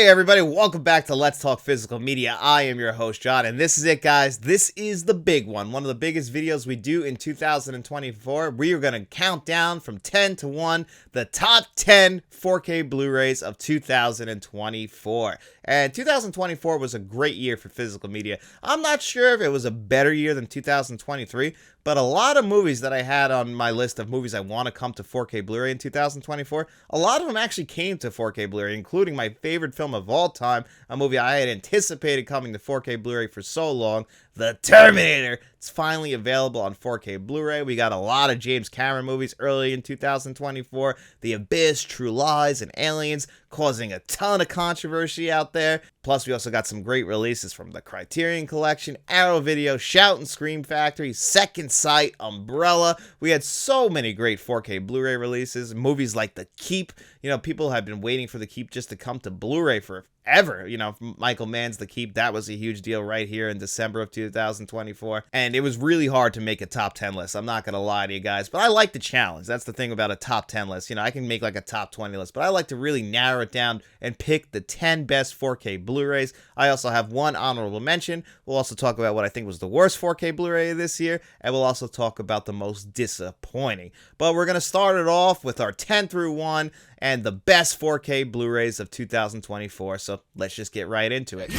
Hey everybody, welcome back to Let's Talk Physical Media. I am your host, John, and this is it, guys. This is the big one of the biggest videos we do in 2024. We are going to count down from 10 to 1 the top 10 4K Blu-rays of 2024. And 2024 was a great year for physical media. I'm not sure if it was a better year than 2023, but a lot of movies that I had on my list of movies I want to come to 4K Blu-ray in 2024, a lot of them actually came to 4K Blu-ray, including my favorite film of all time, a movie I had anticipated coming to 4K Blu-ray for so long, The Terminator. It's finally available on 4K Blu-ray. We got a lot of James Cameron movies early in 2024. The Abyss, True Lies, and Aliens, causing a ton of controversy out there. Plus, we also got some great releases from the Criterion Collection, Arrow Video, Shout and Scream Factory, Second Sight, Umbrella. We had so many great 4K Blu-ray releases. Movies like The Keep. You know, people have been waiting for The Keep just to come to Blu-ray forever. You know, Michael Mann's The Keep, that was a huge deal right here in December of 2024. And it was really hard to make a top 10 list. I'm not going to lie to you guys, but I like the challenge. That's the thing about a top 10 list. You know, I can make like a top 20 list, but I like to really narrow it down and pick the 10 best 4K Blu-rays. I also have one honorable mention. We'll also talk about what I think was the worst 4K Blu-ray this year, and we'll also talk about the most disappointing. But we're going to start it off with our 10 through 1 and the best 4K Blu-rays of 2024. So let's just get right into it.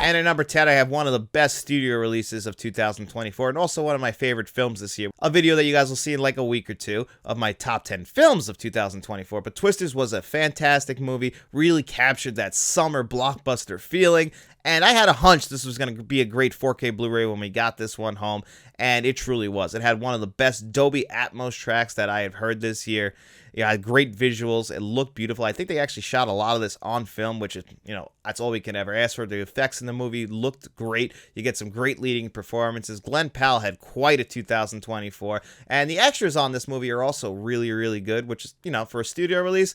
And at number 10, I have one of the best studio releases of 2024 and also one of my favorite films this year. A video that you guys will see in like a week or two of my top 10 films of 2024. But Twisters was a fantastic movie, really captured that summer blockbuster feeling. And I had a hunch this was going to be a great 4K Blu-ray when we got this one home, and it truly was. It had one of the best Dolby Atmos tracks that I have heard this year. It had great visuals. It looked beautiful. I think they actually shot a lot of this on film, which is, you know, that's all we can ever ask for. The effects in the movie looked great. You get some great leading performances. Glenn Powell had quite a 2024, and the extras on this movie are also really, really good, which is, you know, for a studio release,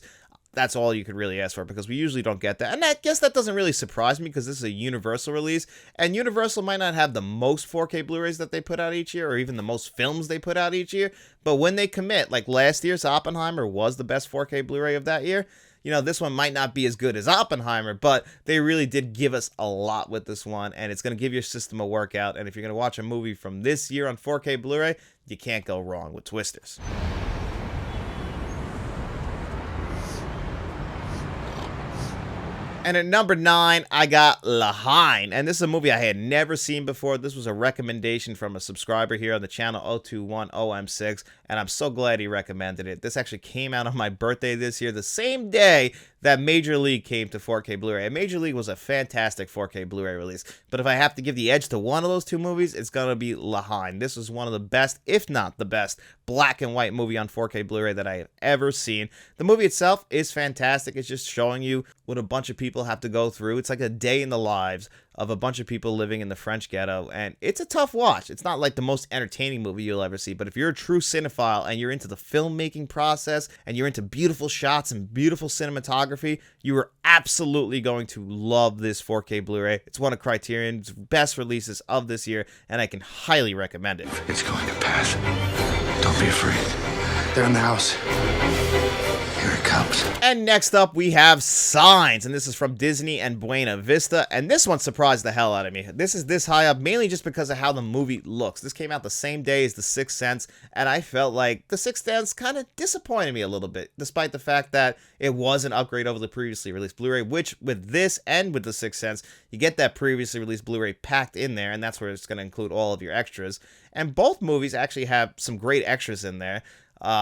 that's all you could really ask for, because we usually don't get that. And I guess that doesn't really surprise me, because this is a Universal release, and Universal might not have the most 4K Blu-rays that they put out each year, or even the most films they put out each year, but when they commit, like last year's Oppenheimer was the best 4K Blu-ray of that year, you know, this one might not be as good as Oppenheimer, but they really did give us a lot with this one, and it's going to give your system a workout. And if you're going to watch a movie from this year on 4K Blu-ray, you can't go wrong with Twisters. And at number 9, I got La Haine. And this is a movie I had never seen before. This was a recommendation from a subscriber here on the channel, 021OM6. And I'm so glad he recommended it. This actually came out on my birthday this year, the same day that Major League came to 4K Blu-ray. And Major League was a fantastic 4K Blu-ray release. But if I have to give the edge to one of those two movies, it's going to be La Haine. This was one of the best, if not the best, black and white movie on 4K Blu-ray that I have ever seen. The movie itself is fantastic. It's just showing you what a bunch of people have to go through. It's like a day in the lives of a bunch of people living in the French ghetto, and it's a tough watch. It's not like the most entertaining movie you'll ever see, but if you're a true cinephile and you're into the filmmaking process and you're into beautiful shots and beautiful cinematography, you are absolutely going to love this 4K Blu-ray. It's one of Criterion's best releases of this year, and I can highly recommend it. It's going to pass. Don't be afraid. They're in the house. Here it comes. And next up, we have Signs, and this is from Disney and Buena Vista, and this one surprised the hell out of me. This is this high up mainly just because of how the movie looks. This came out the same day as The Sixth Sense, and I felt like The Sixth Sense kind of disappointed me a little bit, despite the fact that it was an upgrade over the previously released Blu-ray, which with this and with The Sixth Sense, you get that previously released Blu-ray packed in there, and that's where it's going to include all of your extras. And both movies actually have some great extras in there,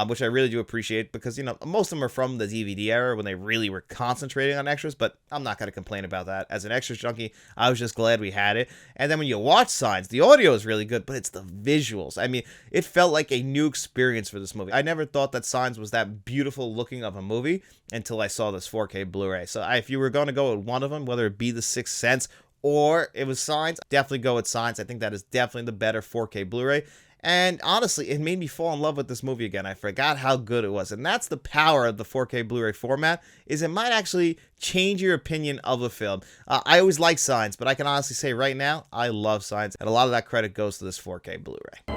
which I really do appreciate, because, you know, most of them are from the DVD era when they really were concentrating on extras, but I'm not going to complain about that. As an extras junkie, I was just glad we had it. And then when you watch Signs, the audio is really good, but it's the visuals. I mean, it felt like a new experience for this movie. I never thought that Signs was that beautiful looking of a movie until I saw this 4K Blu-ray. So if you were going to go with one of them, whether it be The Sixth Sense or it was Signs, definitely go with Signs. I think that is definitely the better 4K Blu-ray. And honestly, it made me fall in love with this movie again. I forgot how good it was. And that's the power of the 4K Blu-ray format, is it might actually change your opinion of a film. I always like Signs, but I can honestly say right now, I love Signs. And a lot of that credit goes to this 4K Blu-ray.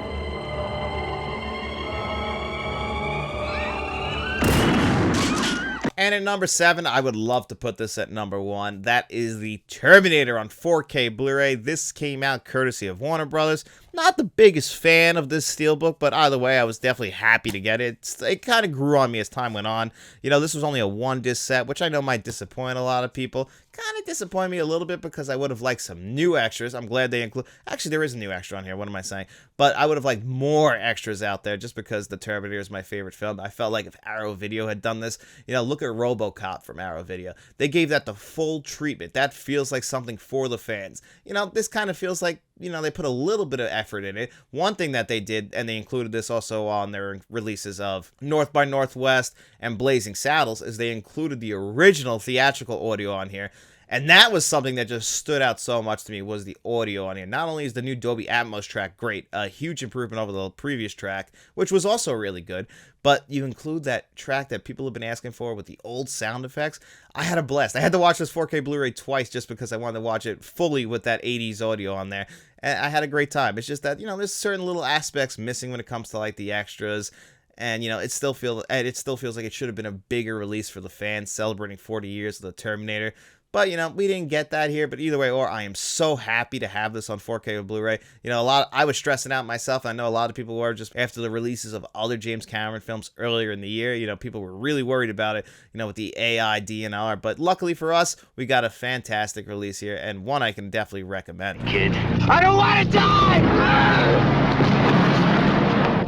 And at number 7, I would love to put this at number 1. That is the Terminator on 4K Blu-ray. This came out courtesy of Warner Brothers. Not the biggest fan of this steelbook, but either way, I was definitely happy to get it. It kind of grew on me as time went on. You know, this was only a 1-disc set, which I know might disappoint a lot of people. Kind of disappointed me a little bit because I would have liked some new extras. I'm glad they include... Actually, there is a new extra on here. What am I saying? But I would have liked more extras out there just because The Terminator is my favorite film. I felt like if Arrow Video had done this, you know, look at RoboCop from Arrow Video. They gave that the full treatment. That feels like something for the fans. You know, this kind of feels like, you know, they put a little bit of effort in it. One thing that they did, and they included this also on their releases of North by Northwest and Blazing Saddles, is they included the original theatrical audio on here. And that was something that just stood out so much to me, was the audio on here. Not only is the new Dolby Atmos track great, a huge improvement over the previous track, which was also really good, but you include that track that people have been asking for with the old sound effects. I had a blast. I had to watch this 4K Blu-ray twice just because I wanted to watch it fully with that 80s audio on there. And I had a great time. It's just that, you know, there's certain little aspects missing when it comes to, like, the extras. And, you know, it still feels like it should have been a bigger release for the fans celebrating 40 years of the Terminator. But, you know, we didn't get that here. But either way, I am so happy to have this on 4K Blu-ray. You know, I was stressing out myself. I know a lot of people were just after the releases of other James Cameron films earlier in the year. You know, people were really worried about it, you know, with the AI DNR. But luckily for us, we got a fantastic release here, and one I can definitely recommend. Kid, I don't want to die!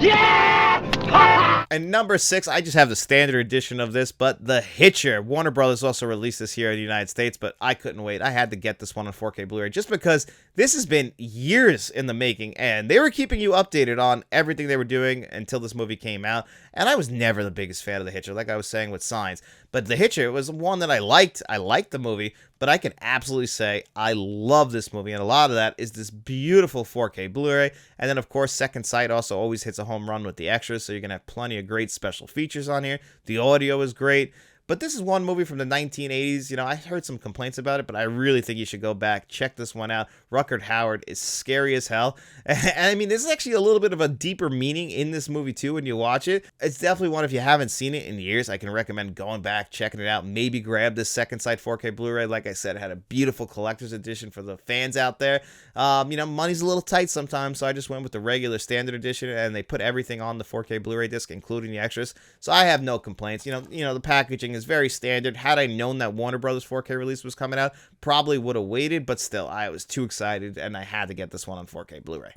Yeah! And number 6, I just have the standard edition of this, but The Hitcher. Warner Brothers also released this here in the United States, but I couldn't wait. I had to get this one on 4K Blu-ray just because this has been years in the making, and they were keeping you updated on everything they were doing until this movie came out. And I was never the biggest fan of The Hitcher, like I was saying with Signs. But The Hitcher was one that I liked. I liked the movie, but I can absolutely say I love this movie. And a lot of that is this beautiful 4K Blu-ray. And then, of course, Second Sight also always hits a home run with the extras. So you're going to have plenty of great special features on here. The audio is great. But this is one movie from the 1980s. You know, I heard some complaints about it, but I really think you should go back, check this one out. Rutger Hauer is scary as hell. And I mean, there's actually a little bit of a deeper meaning in this movie, too, when you watch it. It's definitely one, if you haven't seen it in years, I can recommend going back, checking it out. Maybe grab this Second Sight 4K Blu-ray. Like I said, it had a beautiful collector's edition for the fans out there. You know, money's a little tight sometimes, so I just went with the regular standard edition, and they put everything on the 4K Blu-ray disc, including the extras. So I have no complaints. You know, the packaging is very standard. Had I known that Warner Brothers 4K release was coming out, probably would have waited, but still, I was too excited, and I had to get this one on 4K Blu-ray.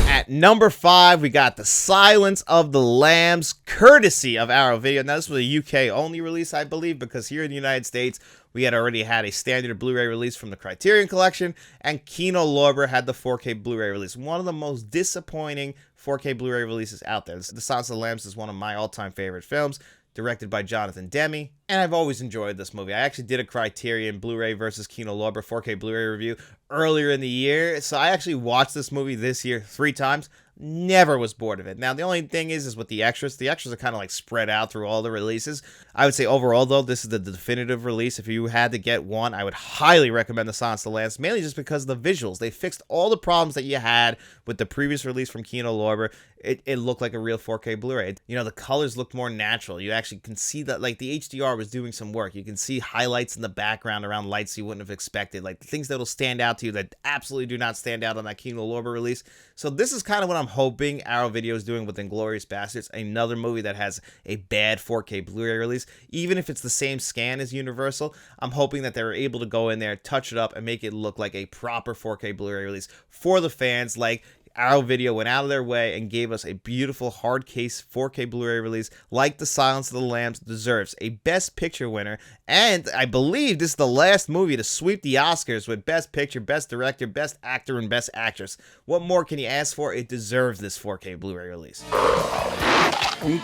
At number 5, we got The Silence of the Lambs, courtesy of Arrow Video. Now, this was a UK-only release, I believe, because here in the United States, we had already had a standard Blu-ray release from the Criterion Collection, and Kino Lorber had the 4K Blu-ray release. One of the most disappointing 4K Blu-ray releases out there. The Silence of the Lambs is one of my all-time favorite films, directed by Jonathan Demme, and I've always enjoyed this movie. I actually did a Criterion Blu-ray versus Kino Lorber 4K Blu-ray review earlier in the year, so I actually watched this movie this year 3 times. Never was bored of it. Now, the only thing is with the extras. The extras are kind of like spread out through all the releases. I would say overall, though, this is the definitive release. If you had to get one, I would highly recommend The Silence of the Lambs, mainly just because of the visuals. They fixed all the problems that you had with the previous release from Kino Lorber. It looked like a real 4K Blu-ray. You know, the colors looked more natural. You actually can see that, like, the HDR was doing some work. You can see highlights in the background around lights you wouldn't have expected, like things that'll stand out to you that absolutely do not stand out on that Kino Lorber release. So this is kind of what I'm hoping Arrow Video is doing with Inglourious Basterds, another movie that has a bad 4K Blu-ray release. Even if it's the same scan as Universal, I'm hoping that they're able to go in there, touch it up, and make it look like a proper 4K Blu-ray release for the fans. Like, Arrow Video went out of their way and gave us a beautiful hard case 4K Blu-ray release like The Silence of the Lambs deserves. A Best Picture winner, and I believe this is the last movie to sweep the Oscars with Best Picture, Best Director, Best Actor, and Best Actress. What more can you ask for? It deserves this 4K Blu-ray release.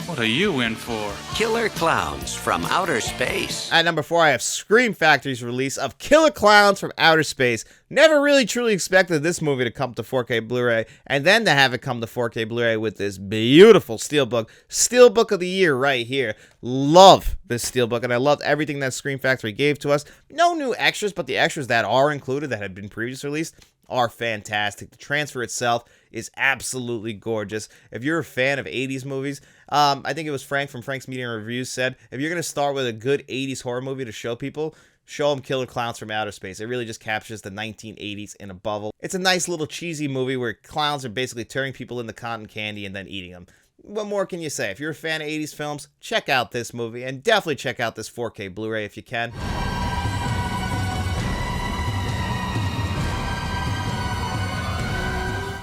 What are you in for? Killer Clowns from Outer Space. At number 4, I have Scream Factory's release of Killer Clowns from Outer Space. Never really truly expected this movie to come to 4K Blu-ray, and then to have it come to 4K Blu-ray with this beautiful steelbook. Steelbook of the year right here. Love this steelbook, and I loved everything that Scream Factory gave to us. No new extras, but the extras that are included that had been previously released, are fantastic. The transfer itself is absolutely gorgeous. If you're a fan of 80s movies, I think it was Frank from Frank's Media and Reviews said, if you're going to start with a good 80s horror movie to show people, show them Killer Clowns from Outer Space. It really just captures the 1980s in a bubble. It's a nice little cheesy movie where clowns are basically turning people into cotton candy and then eating them. What more can you say? If you're a fan of 80s films, check out this movie, and definitely check out this 4K Blu-ray if you can.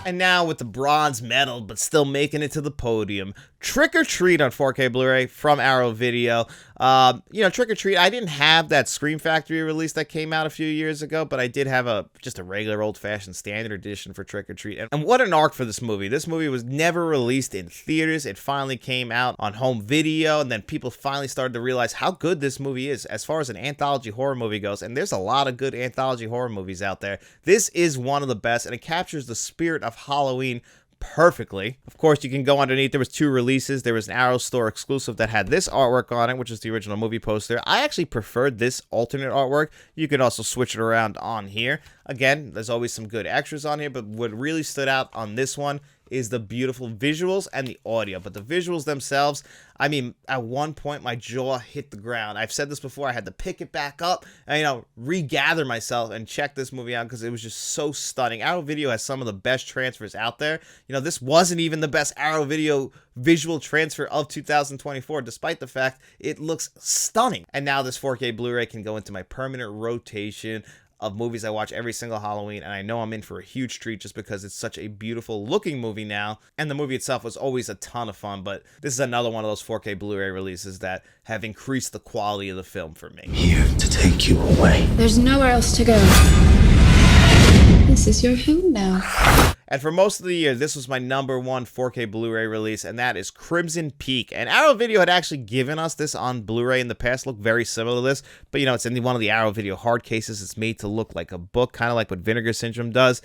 And now with the bronze medal, but still making it to the podium, Trick or Treat on 4K Blu-ray from Arrow Video. Trick or Treat, I didn't have that Scream Factory release that came out a few years ago, but I did have just a regular old-fashioned standard edition for Trick or Treat. And what an arc for this movie. This movie was never released in theaters. It finally came out on home video, and then people finally started to realize how good this movie is as far as an anthology horror movie goes. And there's a lot of good anthology horror movies out there. This is one of the best, and it captures the spirit of Halloween perfectly. Of course, you can go underneath. There was 2 releases. There was an Arrow Store exclusive that had this artwork on it, which is the original movie poster. I actually preferred this alternate artwork. You could also switch it around on here. Again, there's always some good extras on here, but what really stood out on this one is the beautiful visuals and the audio. But the visuals themselves, I mean, at one point my jaw hit the ground. I've said this before, I had to pick it back up and, regather myself and check this movie out because it was just so stunning. Arrow Video has some of the best transfers out there. This wasn't even the best Arrow Video visual transfer of 2024, despite the fact it looks stunning. And now this 4K Blu-ray can go into my permanent rotation of movies I watch every single Halloween, and I know I'm in for a huge treat just because it's such a beautiful looking movie now, and the movie itself was always a ton of fun, but this is another one of those 4K Blu-ray releases that have increased the quality of the film for me. Here to take you away. There's nowhere else to go. This is your home now. And for most of the year, this was my #1 4K Blu-ray release, and that is Crimson Peak. And Arrow Video had actually given us this on Blu-ray in the past, looked very similar to this, but it's in one of the Arrow Video hard cases. It's made to look like a book, kind of like what Vinegar Syndrome does.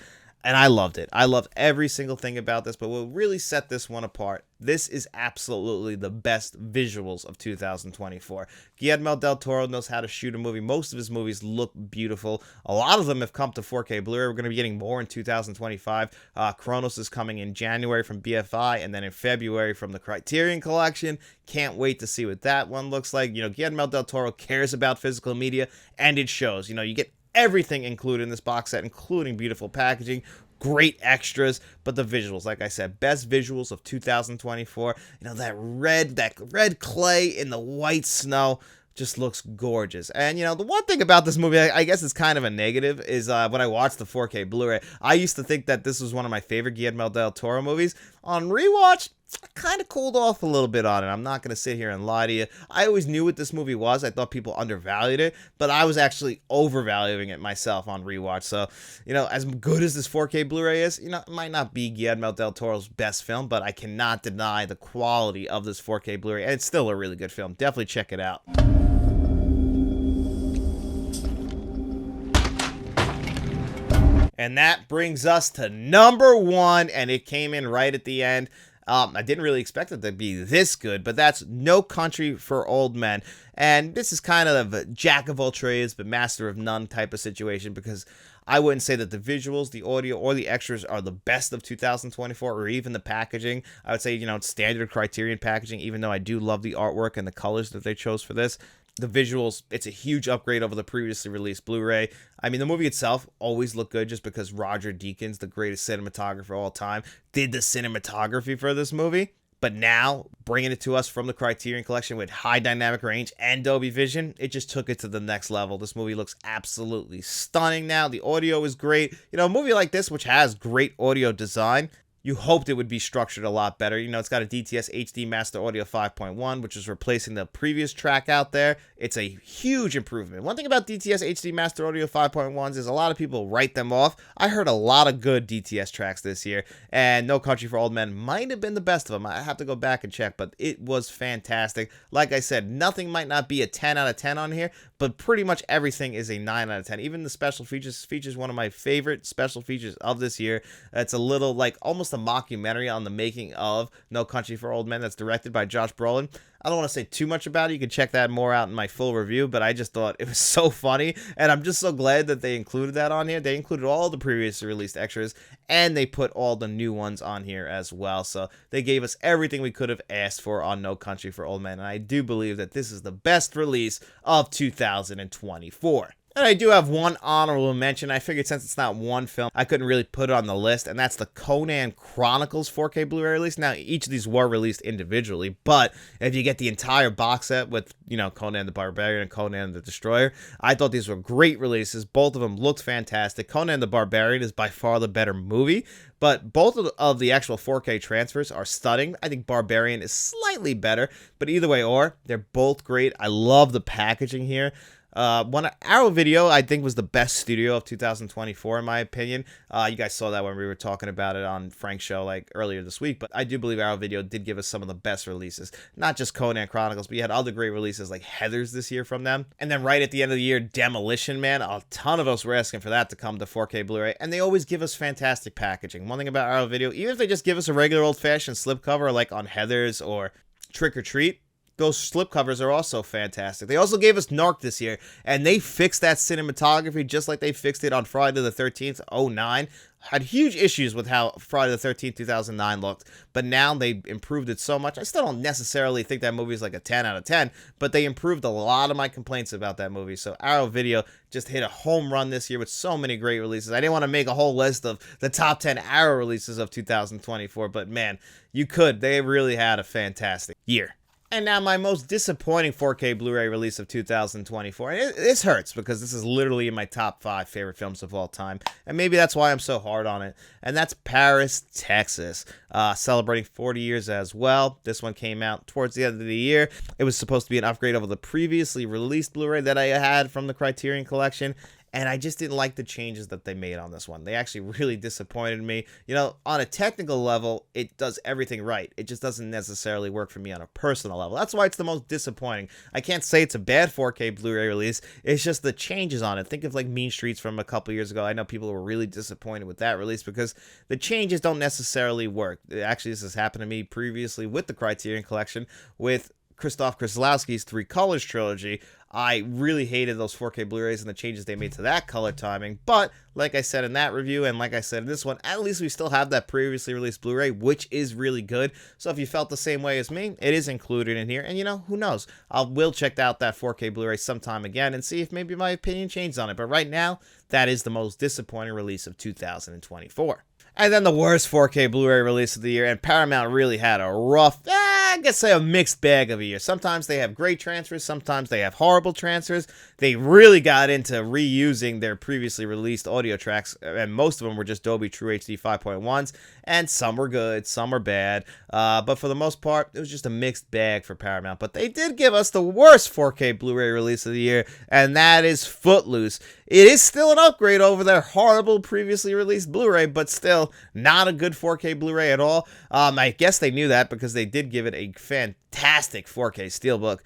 And I loved it. I loved every single thing about this, but what really set this one apart, this is absolutely the best visuals of 2024. Guillermo del Toro knows how to shoot a movie. Most of his movies look beautiful. A lot of them have come to 4K Blu-ray. We're going to be getting more in 2025. Kronos is coming in January from BFI, and then in February from the Criterion Collection. Can't wait to see what that one looks like. Guillermo del Toro cares about physical media, and it shows. You get everything included in this box set, including beautiful packaging, great extras, but the visuals, like I said, best visuals of 2024. That red clay in the white snow just looks gorgeous. And the one thing about this movie, I guess it's kind of a negative, is when I watched the 4K Blu-ray, I used to think that this was one of my favorite Guillermo del Toro movies. On rewatch, I kind of cooled off a little bit on it. I'm not going to sit here and lie to you. I always knew what this movie was. I thought people undervalued it, but I was actually overvaluing it myself on rewatch. So, as good as this 4K Blu-ray is, it might not be Guillermo del Toro's best film, but I cannot deny the quality of this 4K Blu-ray, and it's still a really good film. Definitely check it out. And that brings us to #1, and it came in right at the end. I didn't really expect it to be this good, but that's No Country for Old Men. And this is kind of a jack of all trades, but master of none type of situation, because I wouldn't say that the visuals, the audio, or the extras are the best of 2024, or even the packaging. I would say, it's standard Criterion packaging, even though I do love the artwork and the colors that they chose for this. The visuals, it's a huge upgrade over the previously released Blu-ray. I mean, the movie itself always looked good just because Roger Deakins, the greatest cinematographer of all time, did the cinematography for this movie. But now, bringing it to us from the Criterion Collection with high dynamic range and Dolby Vision, it just took it to the next level. This movie looks absolutely stunning now. The audio is great. A movie like this, which has great audio design, you hoped it would be structured a lot better. It's got a DTS HD Master Audio 5.1, which is replacing the previous track out there. It's a huge improvement. One thing about DTS HD Master Audio 5.1s is a lot of people write them off. I heard a lot of good DTS tracks this year, and No Country for Old Men might have been the best of them. I have to go back and check, but it was fantastic. Like I said, nothing might not be a 10 out of 10 on here, but pretty much everything is a 9 out of 10. Even the special features one of my favorite special features of this year. It's a little, almost a mockumentary on the making of No Country for Old Men that's directed by Josh Brolin. I don't want to say too much about it. You can check that more out in my full review, but I just thought it was so funny, and I'm just so glad that they included that on here. They included all the previously released extras, and they put all the new ones on here as well. So they gave us everything we could have asked for on No Country for Old Men, and I do believe that this is the best release of 2024. And I do have one honorable mention. I figured since it's not one film, I couldn't really put it on the list, and that's the Conan Chronicles 4K Blu-ray release. Now, each of these were released individually, but if you get the entire box set with, you know, Conan the Barbarian and Conan the Destroyer, I thought these were great releases. Both of them looked fantastic. Conan the Barbarian is by far the better movie, but both of the actual 4K transfers are stunning. I think Barbarian is slightly better, but either way, they're both great. I love the packaging here. Arrow Video, I think, was the best studio of 2024, in my opinion. You guys saw that when we were talking about it on Frank's show, like, earlier this week. But I do believe Arrow Video did give us some of the best releases. Not just Conan Chronicles, but you had other great releases like Heathers this year from them. And then right at the end of the year, Demolition Man. A ton of us were asking for that to come to 4K Blu-ray. And they always give us fantastic packaging. One thing about Arrow Video, even if they just give us a regular old-fashioned slipcover like on Heathers or Trick or Treat, those slipcovers are also fantastic. They also gave us Narc this year, and they fixed that cinematography just like they fixed it on Friday the 13th, 2009. Had huge issues with how Friday the 13th, 2009 looked, but now they improved it so much. I still don't necessarily think that movie is like a 10 out of 10, but they improved a lot of my complaints about that movie. So Arrow Video just hit a home run this year with so many great releases. I didn't want to make a whole list of the top 10 Arrow releases of 2024, but man, you could. They really had a fantastic year. And now my most disappointing 4K Blu-ray release of 2024. And this hurts because this is literally in my top 5 favorite films of all time. And maybe that's why I'm so hard on it. And that's Paris, Texas. Celebrating 40 years as well. This one came out towards the end of the year. It was supposed to be an upgrade over the previously released Blu-ray that I had from the Criterion Collection. And I just didn't like the changes that they made on this one. They actually really disappointed me. You know, on a technical level, it does everything right. It just doesn't necessarily work for me on a personal level. That's why it's the most disappointing. I can't say it's a bad 4K Blu-ray release. It's just the changes on it. Think of like Mean Streets from a couple years ago. I know people were really disappointed with that release because the changes don't necessarily work. Actually, this has happened to me previously with the Criterion Collection with Krzysztof Kieslowski's Three Colors trilogy. I really hated those 4K Blu-rays and the changes they made to that color timing, but like I said in that review and like I said in this one, at least we still have that previously released Blu-ray, which is really good. So if you felt the same way as me, it is included in here, and you know, who knows? I will check out that 4K Blu-ray sometime again and see if maybe my opinion changed on it, but right now, that is the most disappointing release of 2024. And then the worst 4K Blu-ray release of the year, and Paramount really had a rough, I guess say a mixed bag of a year. Sometimes they have great transfers, sometimes they have horrible transfers. They really got into reusing their previously released audio tracks, and most of them were just Dolby True HD 5.1s, and some were good, some were bad. But for the most part, it was just a mixed bag for Paramount. But they did give us the worst 4K Blu-ray release of the year, and that is Footloose. It is still an upgrade over their horrible previously released Blu-ray, but still not a good 4K Blu-ray at all. I guess they knew that because they did give it a fantastic 4K Steelbook.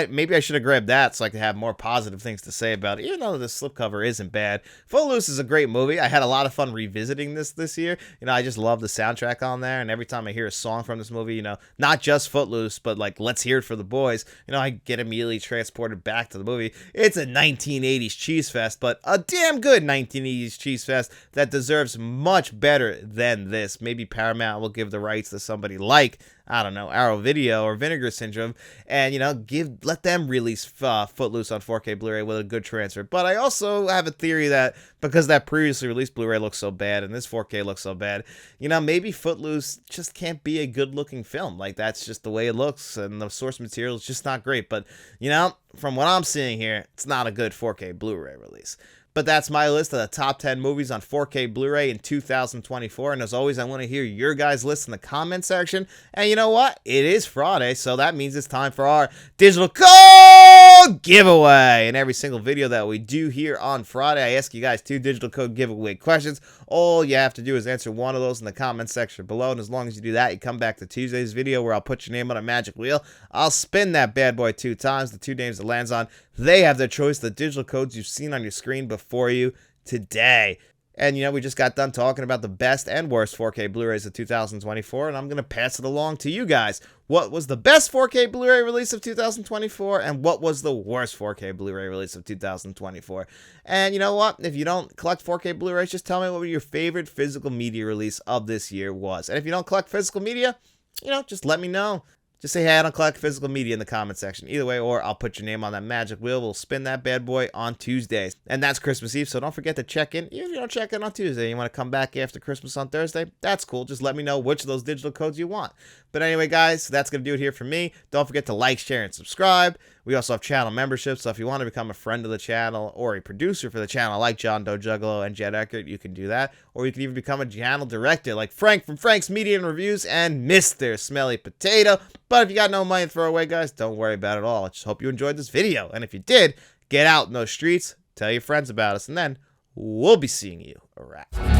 Maybe I should have grabbed that so I could have more positive things to say about it, even though the slipcover isn't bad. Footloose is a great movie. I had a lot of fun revisiting this year. You know, I just love the soundtrack on there, and every time I hear a song from this movie, you know, not just Footloose, but like Let's Hear It for the Boys, you know, I get immediately transported back to the movie. It's a 1980s cheese fest, but a damn good 1980s cheese fest that deserves much better than this. Maybe Paramount will give the rights to somebody like, I don't know, Arrow Video or Vinegar Syndrome, and, you know, let them release Footloose on 4K Blu-ray with a good transfer. But I also have a theory that because that previously released Blu-ray looks so bad and this 4K looks so bad, you know, maybe Footloose just can't be a good-looking film. Like, that's just the way it looks, and the source material is just not great. But, you know, from what I'm seeing here, it's not a good 4K Blu-ray release. But that's my list of the top 10 movies on 4K Blu-ray in 2024. And as always, I want to hear your guys' list in the comment section. And you know what? It is Friday, so that means it's time for our digital code giveaway. In every single video that we do here on Friday, I ask you guys 2 digital code giveaway questions. All you have to do is answer one of those in the comment section below. And as long as you do that, you come back to Tuesday's video where I'll put your name on a magic wheel. I'll spin that bad boy 2 times. The 2 names it lands on, they have their choice, the digital codes you've seen on your screen before you today. And, we just got done talking about the best and worst 4K Blu-rays of 2024, and I'm going to pass it along to you guys. What was the best 4K Blu-ray release of 2024, and what was the worst 4K Blu-ray release of 2024? And you know what? If you don't collect 4K Blu-rays, just tell me what your favorite physical media release of this year was. And if you don't collect physical media, just let me know. Just say, hey, I don't collect physical media in the comment section. Either way, or I'll put your name on that magic wheel. We'll spin that bad boy on Tuesdays. And that's Christmas Eve, so don't forget to check in. Even if you don't check in on Tuesday, you want to come back after Christmas on Thursday, that's cool. Just let me know which of those digital codes you want. But anyway, guys, that's going to do it here for me. Don't forget to like, share, and subscribe. We also have channel memberships, so if you want to become a friend of the channel or a producer for the channel like John Doe Juggalo and Jed Eckert, you can do that. Or you can even become a channel director like Frank from Frank's Media and Reviews and Mr. Smelly Potato. But if you got no money to throw away, guys, don't worry about it at all. I just hope you enjoyed this video. And if you did, get out in those streets, tell your friends about us, and then we'll be seeing you around.